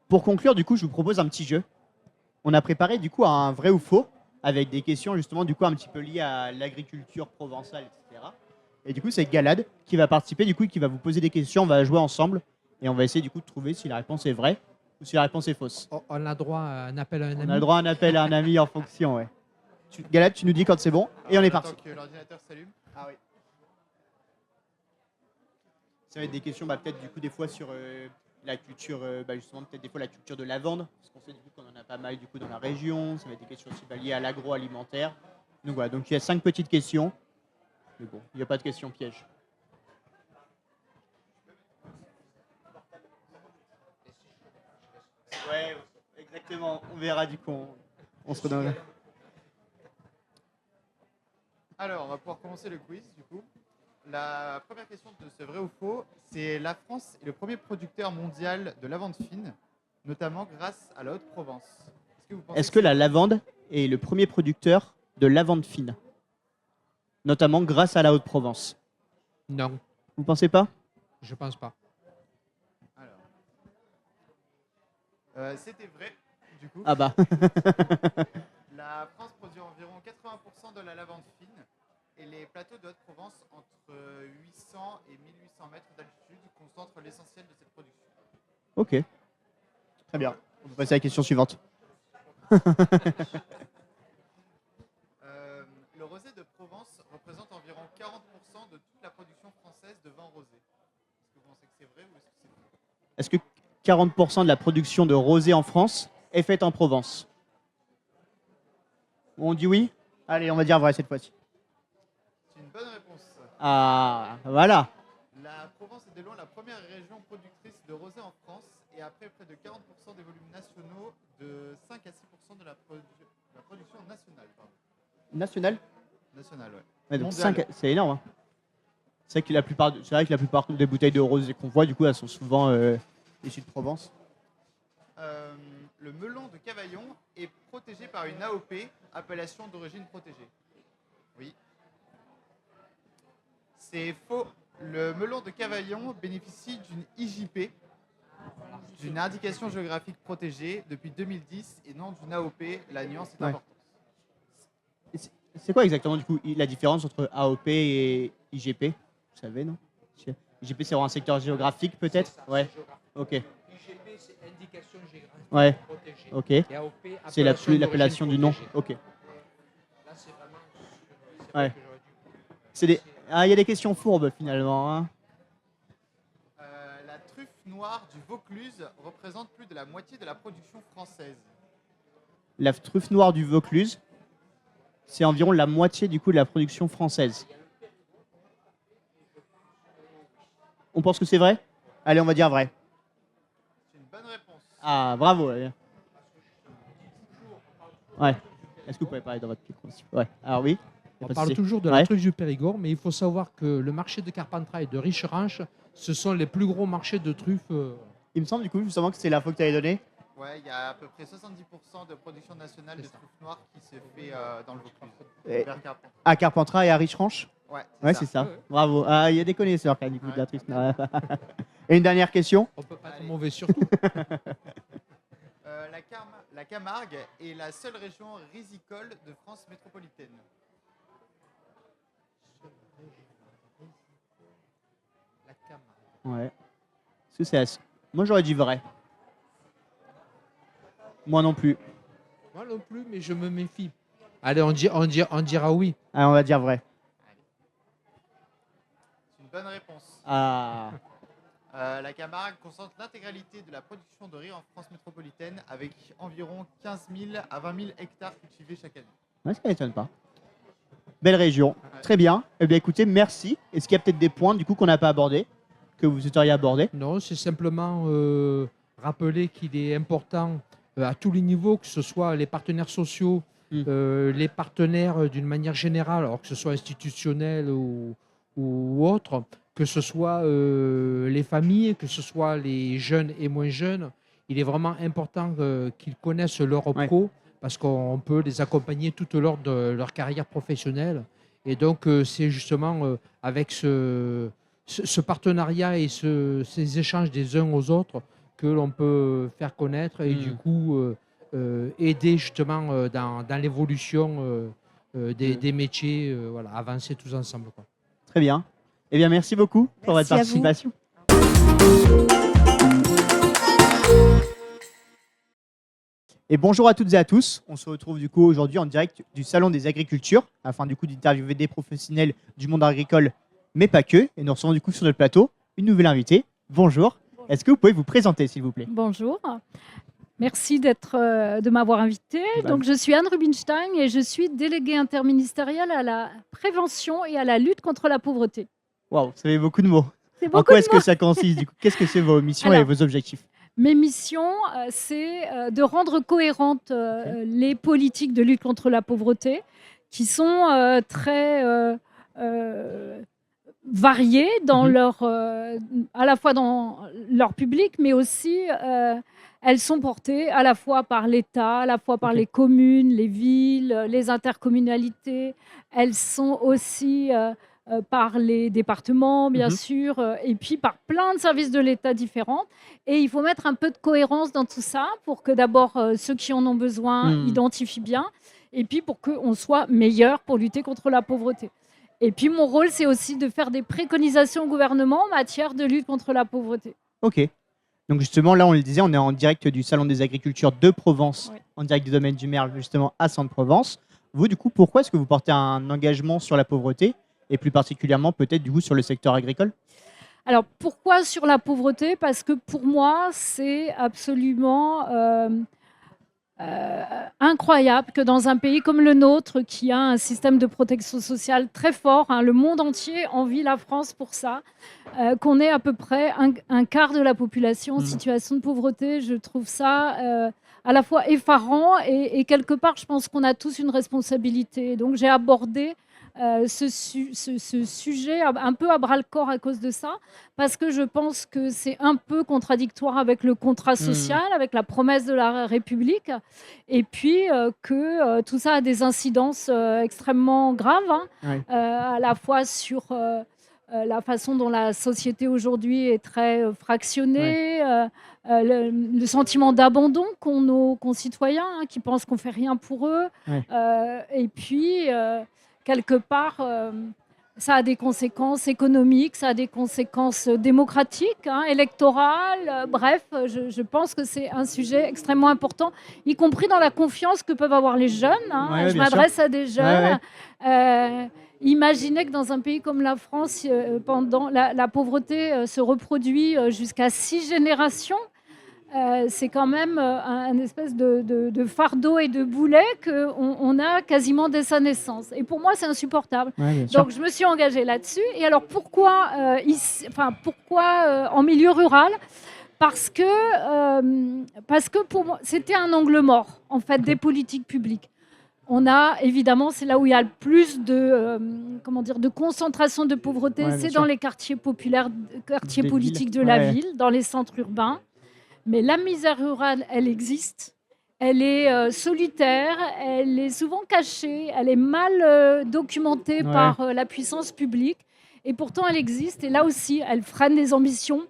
Pour conclure, du coup, je vous propose un petit jeu. On a préparé du coup un vrai ou faux avec des questions justement du coup un petit peu liées à l'agriculture provençale, etc. Et du coup, c'est Galad qui va participer, du coup, qui va vous poser des questions. On va jouer ensemble et on va essayer du coup de trouver si la réponse est vraie ou si la réponse est fausse. On a droit à un appel à un ami. On a le droit à un appel à un ami en fonction, Galad, tu nous dis quand c'est bon et on est parti. Que l'ordinateur s'allume. Ah oui. Ça va être des questions peut-être du coup des fois sur la culture, justement peut-être des fois la culture de la lavande, parce qu'on sait du coup qu'on en a pas mal du coup dans la région. Ça va être des questions aussi liées à l'agroalimentaire. Donc voilà, donc il y a 5 petites questions. Mais bon, il n'y a pas de questions pièges. Ouais, exactement. On verra du coup. On se redonnera. Alors, on va pouvoir commencer le quiz du coup. La première question de ce vrai ou faux, c'est la France est le premier producteur mondial de lavande fine, notamment grâce à la Haute-Provence. Est-ce que la lavande est le premier producteur de lavande fine, notamment grâce à la Haute-Provence? Non. Vous pensez pas? Je pense pas. Alors, c'était vrai du coup. Ah bah. La France produit environ 80% de la lavande fine. Et les plateaux de Haute-Provence, entre 800 et 1800 mètres d'altitude, concentrent l'essentiel de cette production. Ok. Très bien. On peut passer à la question suivante. Le rosé de Provence représente environ 40% de toute la production française de vin rosé. Est-ce que vous pensez que c'est vrai ou est-ce que c'est faux? Est-ce que 40% de la production de rosé en France est faite en Provence? On dit oui? Allez, on va dire vrai cette fois-ci. Une bonne réponse. Ah, voilà. La Provence est de loin la première région productrice de rosé en France et après près de 40% des volumes nationaux, de 5 à 6% de la production nationale. Nationale? Nationale, ouais. Ouais, donc 5, c'est énorme. Hein. C'est vrai que la plupart des bouteilles de rosé qu'on voit, du coup, elles sont souvent issues de Provence. le melon de Cavaillon est protégé par une AOP, appellation d'origine protégée. Oui. C'est faux. Le melon de Cavaillon bénéficie d'une IJP, d'une indication géographique protégée, depuis 2010 et non d'une AOP. La nuance est importante. C'est quoi exactement du coup la différence entre AOP et IGP? Vous savez, non? IGP, c'est un secteur géographique peut-être? Ouais. Ok. IGP, c'est indication géographique Ouais. protégée. Ok. Et AOP, C'est l'appellation du nom. protégée. Ok. Là, c'est vraiment. Ouais. Il y a des questions fourbes finalement. Hein. La truffe noire du Vaucluse représente plus de la moitié de la production française. La truffe noire du Vaucluse, c'est environ la moitié du coup de la production française. On pense que c'est vrai? Allez, on va dire vrai. C'est une bonne réponse. Ah, bravo. Ouais. Est-ce que vous pouvez parler dans votre micro aussi? Ouais. Alors oui. On parle toujours de la truffe du Périgord, mais il faut savoir que le marché de Carpentras et de Richeranche, ce sont les plus gros marchés de truffes. Il me semble du coup justement que c'est l'info que tu avais donnée. Ouais, il y a à peu près 70% de production nationale de truffe noire qui se fait dans le Vaucluse. Vers Carpentras. À Carpentras et à Richeranche? Ouais, c'est ça. Ouais. Bravo. Ah, il y a des connaisseurs quand même du coup de la truffe noire. Et une dernière question? On peut pas être mauvais surtout. La Camargue est la seule région risicole de France métropolitaine. La Camargue. Ouais. Est-ce que c'est Moi j'aurais dit vrai. Moi non plus. Moi non plus, mais je me méfie. Allez, on dira oui. Allez, on va dire vrai. C'est une bonne réponse. Ah. La Camargue concentre l'intégralité de la production de riz en France métropolitaine avec environ 15 000 à 20 000 hectares cultivés chaque année. Ouais, ça m'étonne pas. Belle région. Très bien. Eh bien écoutez, merci. Est-ce qu'il y a peut-être des points du coup qu'on n'a pas abordés, que vous souhaiteriez aborder? Non, c'est simplement rappeler qu'il est important à tous les niveaux, que ce soit les partenaires sociaux, les partenaires d'une manière générale, alors que ce soit institutionnel ou autre, que ce soit les familles, que ce soit les jeunes et moins jeunes. Il est vraiment important qu'ils connaissent leur pro, parce qu'on peut les accompagner tout au long de leur carrière professionnelle. Et donc, c'est justement avec ce partenariat et ces échanges des uns aux autres que l'on peut faire connaître et du coup aider justement dans l'évolution des métiers, voilà, avancer tous ensemble, quoi. Très bien. Eh bien, merci beaucoup pour votre participation. Et bonjour à toutes et à tous. On se retrouve du coup aujourd'hui en direct du Salon des Agricultures afin du coup d'interviewer des professionnels du monde agricole, mais pas que. Et nous recevons du coup sur notre plateau une nouvelle invitée. Bonjour. Est-ce que vous pouvez vous présenter, s'il vous plaît? Bonjour. Merci de m'avoir invitée. Donc, je suis Anne Rubinstein et je suis déléguée interministérielle à la prévention et à la lutte contre la pauvreté. Waouh, ça fait beaucoup de mots. En quoi est-ce que ça consiste du coup? Qu'est-ce que c'est vos missions et vos objectifs? Mes missions, c'est de rendre cohérentes les politiques de lutte contre la pauvreté qui sont très variées dans à la fois dans leur public, mais aussi elles sont portées à la fois par l'État, à la fois par les communes, les villes, les intercommunalités. Elles sont aussi par les départements, bien sûr, et puis par plein de services de l'État différents. Et il faut mettre un peu de cohérence dans tout ça pour que d'abord ceux qui en ont besoin identifient bien, et puis pour qu'on soit meilleur pour lutter contre la pauvreté. Et puis mon rôle, c'est aussi de faire des préconisations au gouvernement en matière de lutte contre la pauvreté. Ok. Donc justement, là, on le disait, on est en direct du Salon des Agricultures de Provence, en direct du domaine du Merle, justement, à Centre-Provence. Vous, du coup, pourquoi est-ce que vous portez un engagement sur la pauvreté et plus particulièrement peut-être du coup sur le secteur agricole? Alors pourquoi sur la pauvreté? Parce que pour moi, c'est absolument incroyable que dans un pays comme le nôtre, qui a un système de protection sociale très fort, le monde entier envie la France pour ça, qu'on ait à peu près un quart de la population en situation de pauvreté. Je trouve ça à la fois effarant et quelque part, je pense qu'on a tous une responsabilité. Donc j'ai abordé ce sujet un peu à bras-le-corps à cause de ça, parce que je pense que c'est un peu contradictoire avec le contrat social, avec la promesse de la République, et puis que tout ça a des incidences extrêmement graves, à la fois sur la façon dont la société aujourd'hui est très fractionnée, le sentiment d'abandon qu'ont nos concitoyens, qui pensent qu'on ne fait rien pour eux. Et puis, quelque part, ça a des conséquences économiques, ça a des conséquences démocratiques, électorales. Bref, je pense que c'est un sujet extrêmement important, y compris dans la confiance que peuvent avoir les jeunes. Je m'adresse à des jeunes. Imaginez que dans un pays comme la France, pendant la pauvreté se reproduit jusqu'à 6 générations. C'est quand même un espèce de fardeau et de boulet qu'on a quasiment dès sa naissance. Et pour moi, c'est insupportable. Donc, je me suis engagée là-dessus. Et alors, pourquoi en milieu rural ? Parce que pour moi, c'était un angle mort, en fait, des politiques publiques. On a, évidemment, c'est là où il y a le plus de concentration de pauvreté, c'est dans les quartiers populaires, quartiers politiques de la ville, dans les centres urbains. Mais la misère rurale, elle existe. Elle est solitaire, elle est souvent cachée, elle est mal documentée par la puissance publique. Et pourtant, elle existe. Et là aussi, elle freine les ambitions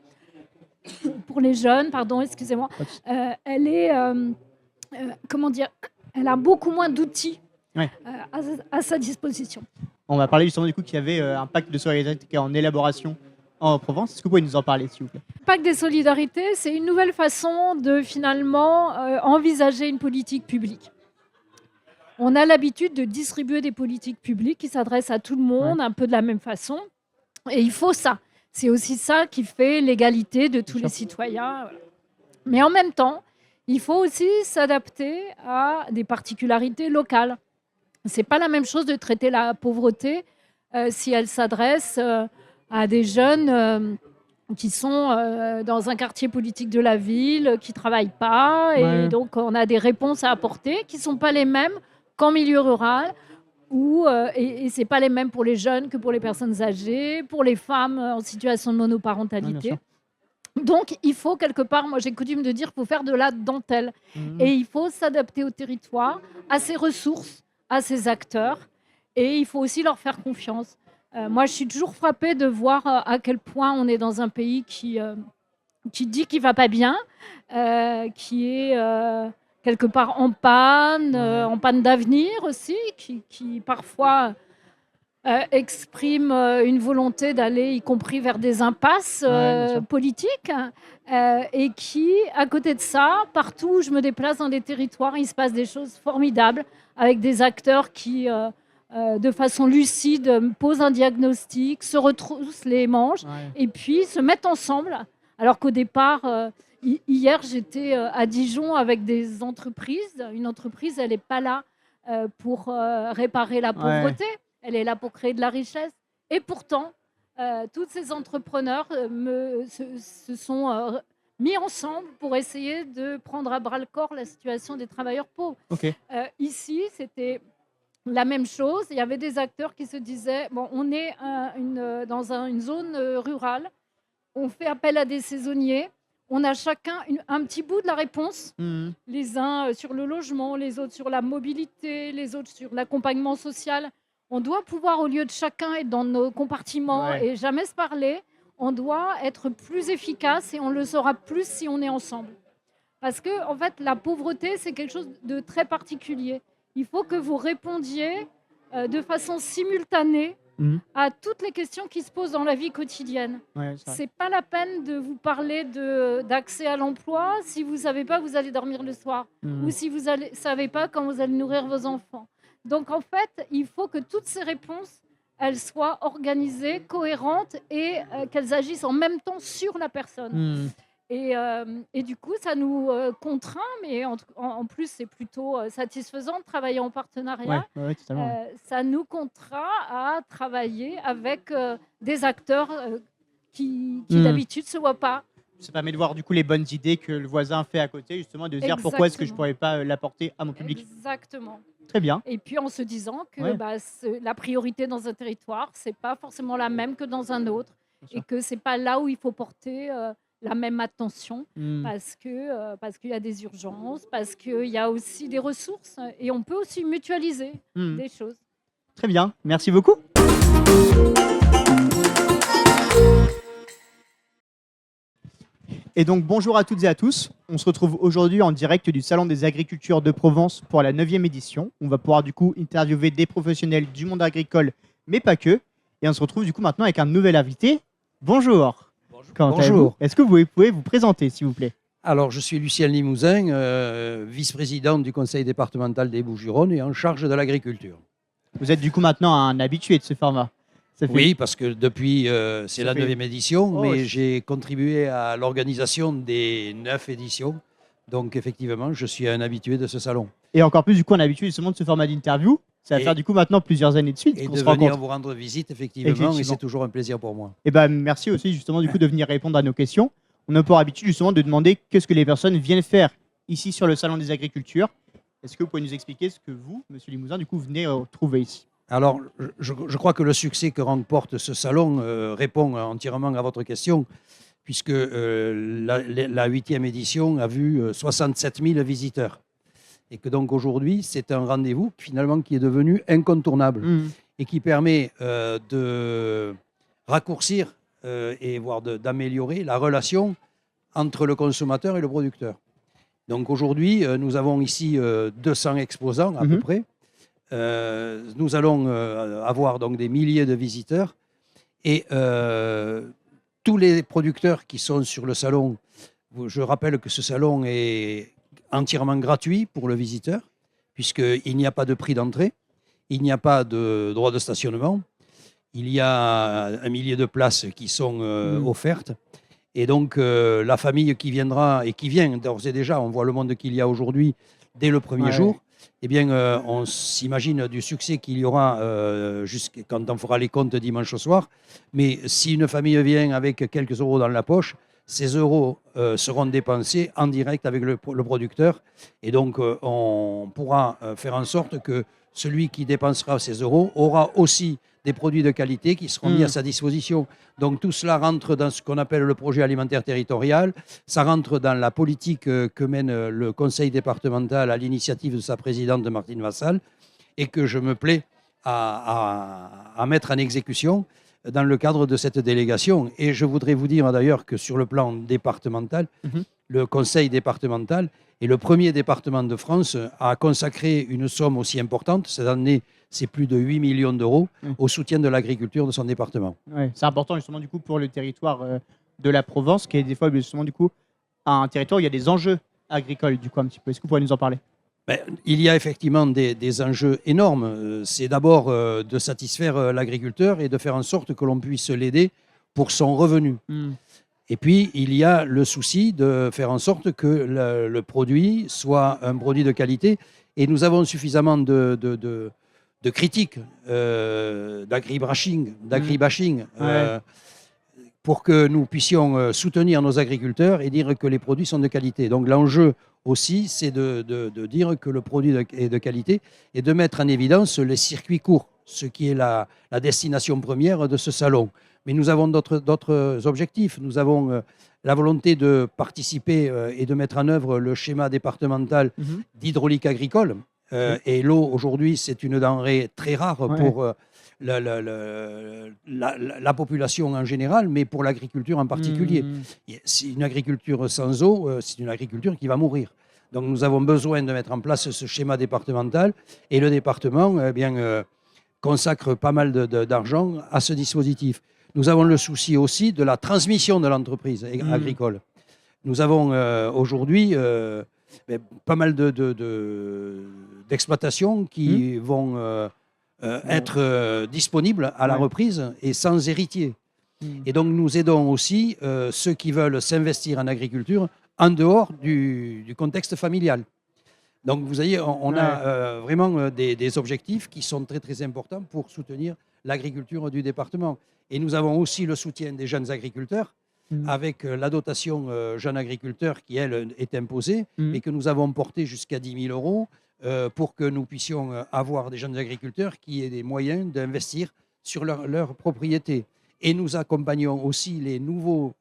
pour les jeunes. Pardon, excusez-moi. Elle est... elle a beaucoup moins d'outils à sa disposition. On va parler justement du coup qu'il y avait un pacte de solidarité qui est en élaboration en Provence. Est-ce que vous pouvez nous en parler, s'il vous plaît ? Le pacte des solidarités, c'est une nouvelle façon de finalement envisager une politique publique. On a l'habitude de distribuer des politiques publiques qui s'adressent à tout le monde un peu de la même façon. Et il faut ça. C'est aussi ça qui fait l'égalité de tous les citoyens. Voilà. Mais en même temps, il faut aussi s'adapter à des particularités locales. Ce n'est pas la même chose de traiter la pauvreté si elle s'adresse à des jeunes qui sont dans un quartier politique de la ville, qui ne travaillent pas. Et donc, on a des réponses à apporter qui ne sont pas les mêmes qu'en milieu rural. Et ce n'est pas les mêmes pour les jeunes que pour les personnes âgées, pour les femmes en situation de monoparentalité. Donc, il faut quelque part, moi j'ai coutume de dire qu'il faut faire de la dentelle. Et il faut s'adapter au territoire, à ses ressources, à ses acteurs. Et il faut aussi leur faire confiance. Moi, je suis toujours frappée de voir à quel point on est dans un pays qui dit qu'il ne va pas bien, qui est quelque part en panne d'avenir aussi, qui parfois exprime une volonté d'aller, y compris vers des impasses politiques, et qui, à côté de ça, partout où je me déplace dans des territoires, il se passe des choses formidables avec des acteurs qui, de façon lucide, posent un diagnostic, se retroussent les manches et puis se mettent ensemble. Alors qu'au départ, hier, j'étais à Dijon avec des entreprises. Une entreprise, elle n'est pas là pour réparer la pauvreté. Elle est là pour créer de la richesse. Et pourtant, tous ces entrepreneurs se sont mis ensemble pour essayer de prendre à bras-le-corps la situation des travailleurs pauvres. Ici, c'était la même chose. Il y avait des acteurs qui se disaient, bon, on est dans une zone rurale, on fait appel à des saisonniers, on a chacun un petit bout de la réponse, les uns sur le logement, les autres sur la mobilité, les autres sur l'accompagnement social. On doit pouvoir, au lieu de chacun être dans nos compartiments et jamais se parler, on doit être plus efficace et on le saura plus si on est ensemble. Parce que, en fait, la pauvreté, c'est quelque chose de très particulier. Il faut que vous répondiez de façon simultanée à toutes les questions qui se posent dans la vie quotidienne. C'est pas la peine de vous parler d'accès à l'emploi si vous ne savez pas que vous allez dormir le soir ou si vous ne savez pas quand vous allez nourrir vos enfants. Donc, en fait, il faut que toutes ces réponses, elles soient organisées, cohérentes et qu'elles agissent en même temps sur la personne. Et du coup, ça nous contraint, mais en plus, c'est plutôt satisfaisant de travailler en partenariat. Ça nous contraint à travailler avec des acteurs qui d'habitude ne se voient pas ça permet de voir du coup les bonnes idées que le voisin fait à côté, justement, et de se dire pourquoi est-ce que je ne pourrais pas l'apporter à mon public. Exactement. Très bien. Et puis en se disant que Ouais. la priorité dans un territoire, c'est pas forcément la même que dans un autre, Bien sûr. et que c'est pas là où il faut porter la même attention, Hmm. parce qu'il y a des urgences, parce qu'il y a aussi des ressources, et on peut aussi mutualiser Hmm. des choses. Très bien, merci beaucoup. Et donc bonjour à toutes et à tous. On se retrouve aujourd'hui en direct du Salon des Agricultures de Provence pour la 9e édition. On va pouvoir du coup interviewer des professionnels du monde agricole, mais pas que. Et on se retrouve du coup maintenant avec un nouvel invité. Bonjour. Comment allez-vous ? Bonjour. Est-ce que vous pouvez vous présenter s'il vous plaît ? Alors, je suis Lucien Limousin, vice-président du conseil départemental des Bouches-du-Rhône et en charge de l'agriculture. Vous êtes du coup maintenant un habitué de ce format. Ça fait- Oui, parce que depuis, c'est Ça la fait- 9e édition, Oh, mais je- j'ai contribué à l'organisation des 9 éditions. Donc, effectivement, je suis un habitué de ce salon. Et encore plus du coup un habitué justement de ce format d'interview. Ça va Et- faire du coup maintenant plusieurs années de suite Et qu'on de se venir rencontre. vous rendre visite, effectivement, et Effectivement. c'est toujours un plaisir pour moi. Et ben merci aussi justement du coup de venir répondre à nos questions. On a pour habitude justement de demander qu'est-ce que les personnes viennent faire ici sur le Salon des Agricultures. Est-ce que vous pouvez nous expliquer ce que vous, Monsieur Limousin, du coup venez trouver ici ? Alors, je crois que le succès que remporte ce salon répond entièrement à votre question, puisque la 8e édition a vu 67 000 visiteurs. Et que donc aujourd'hui, c'est un rendez-vous finalement qui est devenu incontournable et qui permet de raccourcir et voire d'améliorer la relation entre le consommateur et le producteur. Donc aujourd'hui, nous avons ici 200 exposants à peu près. Nous allons avoir donc des milliers de visiteurs et tous les producteurs qui sont sur le salon, je rappelle que ce salon est entièrement gratuit pour le visiteur puisqu'il n'y a pas de prix d'entrée, il n'y a pas de droit de stationnement, il y a un millier de places qui sont offertes. Et donc, la famille qui viendra et qui vient d'ores et déjà, on voit le monde qu'il y a aujourd'hui dès le premier jour, eh bien, on s'imagine du succès qu'il y aura jusqu'à quand on fera les comptes dimanche soir. Mais si une famille vient avec quelques euros dans la poche, ces euros seront dépensés en direct avec le producteur. Et donc, on pourra faire en sorte que celui qui dépensera ces euros aura aussi des produits de qualité qui seront mis à sa disposition. Donc tout cela rentre dans ce qu'on appelle le projet alimentaire territorial, ça rentre dans la politique que mène le conseil départemental à l'initiative de sa présidente Martine Vassal et que je me plais à mettre en exécution dans le cadre de cette délégation. Et je voudrais vous dire d'ailleurs que sur le plan départemental, le conseil départemental est le premier département de France à consacrer une somme aussi importante. Cette année, c'est plus de 8 millions d'euros au soutien de l'agriculture de son département. Ouais, c'est important justement du coup pour le territoire de la Provence, qui est des fois justement du coup un territoire où il y a des enjeux agricoles du coup un petit peu. Est-ce que vous pourriez nous en parler ? Il y a effectivement des enjeux énormes. C'est d'abord de satisfaire l'agriculteur et de faire en sorte que l'on puisse l'aider pour son revenu. Et puis, il y a le souci de faire en sorte que le produit soit un produit de qualité. Et nous avons suffisamment de critiques, d'agribashing, pour que nous puissions soutenir nos agriculteurs et dire que les produits sont de qualité. Donc l'enjeu aussi, c'est de dire que le produit est de qualité et de mettre en évidence les circuits courts, ce qui est la destination première de ce salon. Mais nous avons d'autres objectifs. Nous avons la volonté de participer et de mettre en œuvre le schéma départemental d'hydraulique agricole. Et l'eau, aujourd'hui, c'est une denrée très rare pour la population en général, mais pour l'agriculture en particulier. C'est une agriculture sans eau, c'est une agriculture qui va mourir. Donc nous avons besoin de mettre en place ce schéma départemental et le département consacre pas mal d'argent à ce dispositif. Nous avons le souci aussi de la transmission de l'entreprise agricole. Nous avons aujourd'hui pas mal d'exploitations qui vont être disponibles à la reprise et sans héritier. Et donc nous aidons aussi ceux qui veulent s'investir en agriculture en dehors du contexte familial. Donc vous voyez, on a vraiment des objectifs qui sont très très importants pour soutenir l'agriculture du département. Et nous avons aussi le soutien des jeunes agriculteurs avec la dotation jeune agriculteur qui, elle, est imposée et que nous avons portée jusqu'à 10 000 euros pour que nous puissions avoir des jeunes agriculteurs qui aient des moyens d'investir sur leur propriété. Et nous accompagnons aussi les nouveaux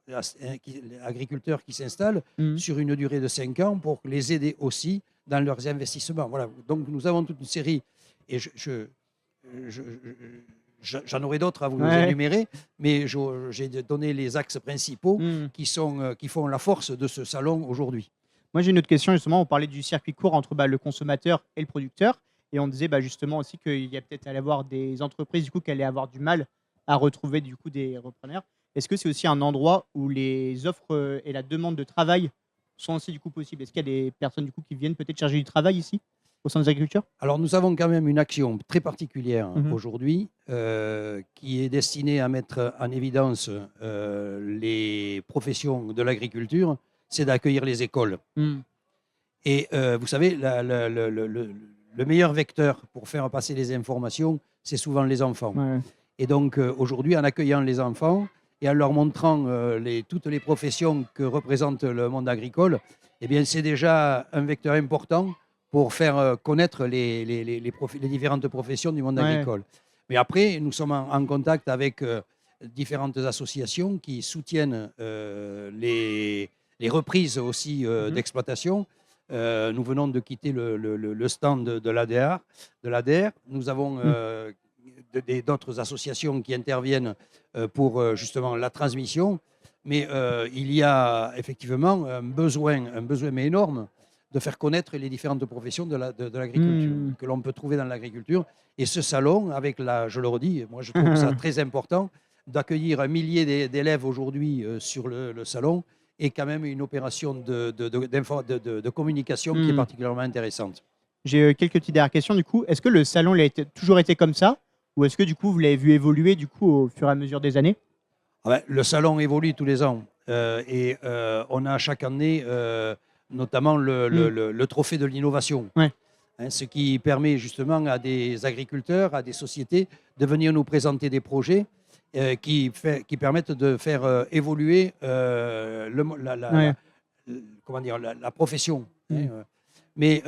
agriculteurs qui s'installent sur une durée de 5 ans pour les aider aussi dans leurs investissements. Voilà. Donc nous avons toute une série, et j'en aurai d'autres à vous énumérer, mais j'ai donné les axes principaux qui font la force de ce salon aujourd'hui. Moi, j'ai une autre question. Justement, on parlait du circuit court entre le consommateur et le producteur. Et on disait justement aussi qu'il y a peut-être allait avoir des entreprises du coup, qui allaient avoir du mal à retrouver du coup, des repreneurs. Est-ce que c'est aussi un endroit où les offres et la demande de travail sont aussi du coup, possibles? Est-ce qu'il y a des personnes du coup, qui viennent peut-être chercher du travail ici au sein des agricultures? Alors, nous avons quand même une action très particulière aujourd'hui qui est destinée à mettre en évidence les professions de l'agriculture, c'est d'accueillir les écoles. Et vous savez, le meilleur vecteur pour faire passer les informations, c'est souvent les enfants. Et donc, aujourd'hui, en accueillant les enfants et en leur montrant toutes les professions que représente le monde agricole, eh bien, c'est déjà un vecteur important pour faire connaître les différentes professions du monde agricole. Mais après, nous sommes en contact avec différentes associations qui soutiennent les reprises aussi d'exploitation. Nous venons de quitter le stand de l'ADR. Nous avons d'autres associations qui interviennent pour justement la transmission. Mais il y a effectivement un besoin mais énorme de faire connaître les différentes professions de l'agriculture que l'on peut trouver dans l'agriculture. Et ce salon, je le redis, moi je trouve ça très important d'accueillir 1 millier d'élèves aujourd'hui sur le salon est quand même une opération de communication qui est particulièrement intéressante. J'ai quelques petites dernières questions. Du coup, est-ce que le salon toujours été comme ça, ou est-ce que du coup vous l'avez vu évoluer du coup au fur et à mesure des années? Le salon évolue tous les ans et on a chaque année notamment le trophée de l'innovation, ce qui permet justement à des agriculteurs, à des sociétés de venir nous présenter des projets qui permettent de faire évoluer la profession. Mais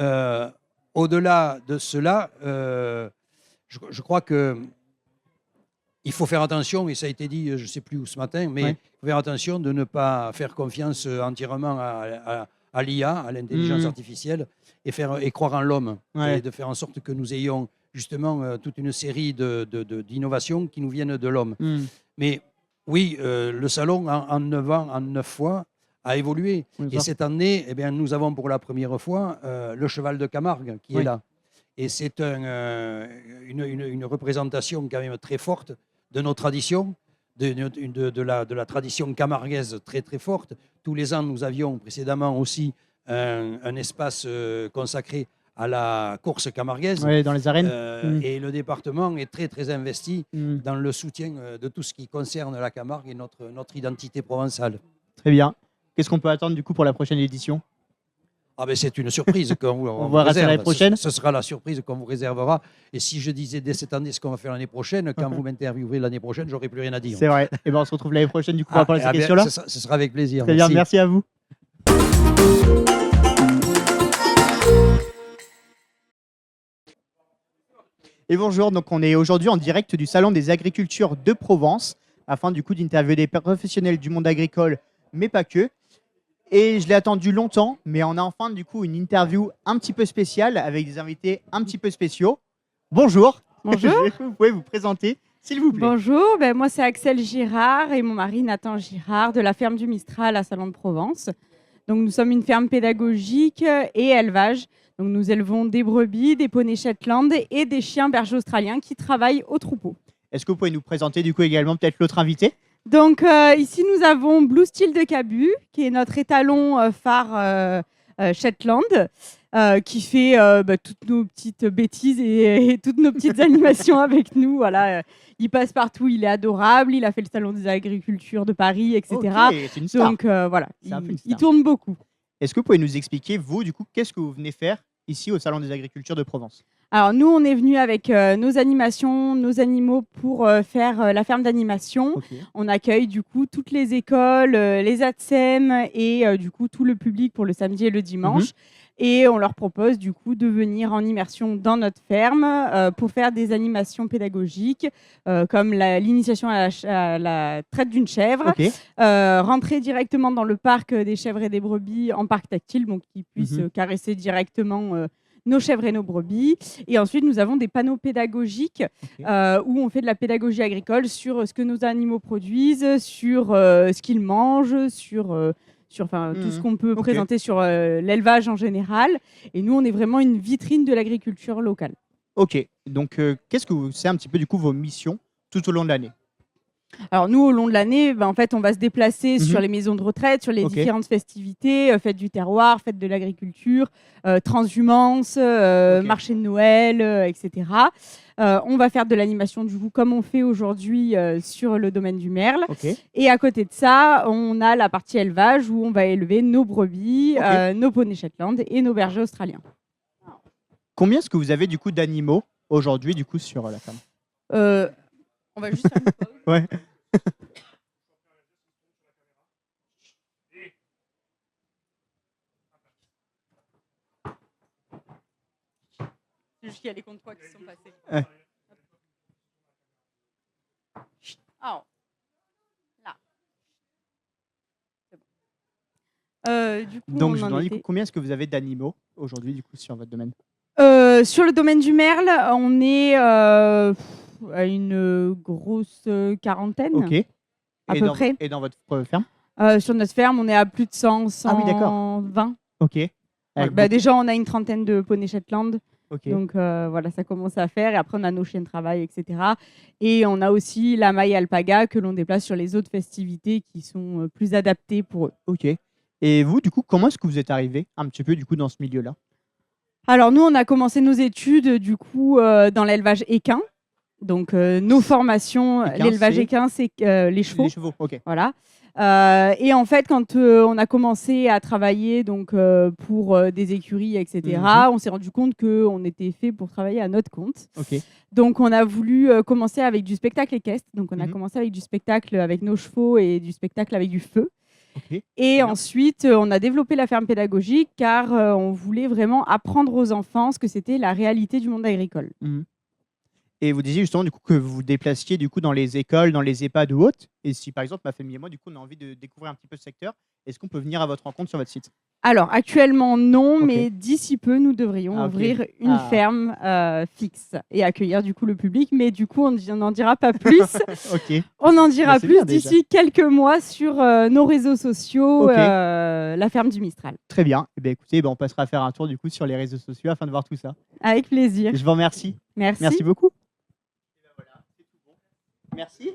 au-delà de cela, je crois qu'il faut faire attention, et ça a été dit, je ne sais plus où ce matin, mais il faut faire attention de ne pas faire confiance entièrement à l'IA, à l'intelligence artificielle, et croire en l'homme, et de faire en sorte que nous ayons justement toute une série d'innovations qui nous viennent de l'homme. Mais oui, le salon, en 9 fois, a évolué. Et cette année, nous avons pour la première fois le cheval de Camargue qui est là. Et c'est une représentation quand même très forte de nos traditions, de la tradition camarguaise très très forte. Tous les ans, nous avions précédemment aussi un espace consacré à la course camarguaise. Dans les arènes. Et le département est très très investi dans le soutien de tout ce qui concerne la Camargue et notre identité provençale. Très bien. Qu'est-ce qu'on peut attendre du coup pour la prochaine édition? C'est une surprise qu'on vous réserve. L'année prochaine. Ce sera la surprise qu'on vous réservera. Et si je disais dès cette année ce qu'on va faire l'année prochaine, quand vous m'interviewerez l'année prochaine, j'aurai plus rien à dire. C'est vrai. Et on se retrouve l'année prochaine du coup pour parler de ces questions-là. Ce sera avec plaisir. Très bien, merci à vous. Et bonjour, donc on est aujourd'hui en direct du Salon des Agricultures de Provence, afin du coup d'interviewer des professionnels du monde agricole, mais pas que. Et je l'ai attendu longtemps, mais on a enfin du coup une interview un petit peu spéciale avec des invités un petit peu spéciaux. Bonjour. Bonjour. Vous pouvez vous présenter, s'il vous plaît. Bonjour, moi c'est Axel Girard et mon mari Nathan Girard de la ferme du Mistral à Salon de Provence. Donc nous sommes une ferme pédagogique et élevage. Donc nous élevons des brebis, des poneys Shetland et des chiens bergers australiens qui travaillent au troupeau. Est-ce que vous pouvez nous présenter du coup également peut-être l'autre invité? Donc ici nous avons Blue Steel de Cabu qui est notre étalon phare Shetland qui fait toutes nos petites bêtises et toutes nos petites animations avec nous. Voilà, il passe partout, il est adorable, il a fait le salon des agricultures de Paris, etc. Okay, c'est une star. Donc voilà, il tourne beaucoup. Est-ce que vous pouvez nous expliquer, vous, du coup, qu'est-ce que vous venez faire ici au Salon des Agricultures de Provence? Alors nous, on est venu avec nos animations, nos animaux pour faire la ferme d'animation. Ok. On accueille du coup toutes les écoles, les ATSEM et du coup tout le public pour le samedi et le dimanche. Et on leur propose du coup de venir en immersion dans notre ferme pour faire des animations pédagogiques comme l'initiation à la traite d'une chèvre, Ok. rentrer directement dans le parc des chèvres et des brebis en parc tactile, donc qu'ils puissent caresser directement nos chèvres et nos brebis. Et ensuite, nous avons des panneaux pédagogiques où on fait de la pédagogie agricole sur ce que nos animaux produisent, sur ce qu'ils mangent, sur tout ce qu'on peut présenter sur l'élevage en général. Et nous, on est vraiment une vitrine de l'agriculture locale. Ok. Donc, qu'est-ce que c'est un petit peu du coup vos missions tout au long de l'année? Alors nous, au long de l'année, en fait, on va se déplacer sur les maisons de retraite, sur les différentes festivités, fêtes du terroir, fêtes de l'agriculture, transhumance, marché de Noël, etc. On va faire de l'animation du coup comme on fait aujourd'hui sur le domaine du merle. Et à côté de ça, on a la partie élevage où on va élever nos brebis, nos poneys Shetland et nos bergers australiens. Combien est-ce que vous avez du coup d'animaux aujourd'hui du coup sur la ferme? On va juste faire une pause. Ouais. C'est juste qu'il y a les comptes poids qui sont passés. Ouais. Alors, là. C'est bon. Du coup, Donc, on je en vous demande était. combien est-ce que vous avez d'animaux aujourd'hui du coup sur votre domaine? Sur le domaine du merle, on est à une grosse quarantaine, Ok. à peu près. Et dans votre ferme? Sur notre ferme, on est à plus de 100, Ah oui, d'accord. 120. Ok. Déjà, on a une trentaine de poneys Shetland. Ok. Donc voilà, ça commence à faire. Et après, on a nos chiens de travail, etc. Et on a aussi la maille alpaga que l'on déplace sur les autres festivités qui sont plus adaptées pour eux. Ok. Et vous, du coup, comment est-ce que vous êtes arrivé un petit peu du coup dans ce milieu-là? Alors nous, on a commencé nos études du coup dans l'élevage équin. Donc nos formations, l'élevage équin, c'est les chevaux. Les chevaux, ok. Voilà. Et en fait, quand on a commencé à travailler donc, pour des écuries, etc., on s'est rendu compte qu'on était fait pour travailler à notre compte. Ok. Donc, on a voulu commencer avec du spectacle équestre. Donc, on a commencé avec du spectacle avec nos chevaux et du spectacle avec du feu. Ok. Et ensuite, on a développé la ferme pédagogique car on voulait vraiment apprendre aux enfants ce que c'était la réalité du monde agricole. Et vous disiez justement du coup que vous vous déplaciez du coup dans les écoles, dans les EHPAD ou autres. Et si par exemple ma famille et moi du coup on a envie de découvrir un petit peu ce secteur, est-ce qu'on peut venir à votre rencontre sur votre site? Alors actuellement non, mais d'ici peu nous devrions ouvrir une ferme fixe et accueillir du coup le public. Mais du coup on n'en dira pas plus. On en dira plus d'ici quelques mois sur nos réseaux sociaux, la ferme du Mistral. Très bien. Et bien écoutez, on passera à faire un tour du coup sur les réseaux sociaux afin de voir tout ça. Avec plaisir. Je vous remercie. Merci. Merci beaucoup. Merci.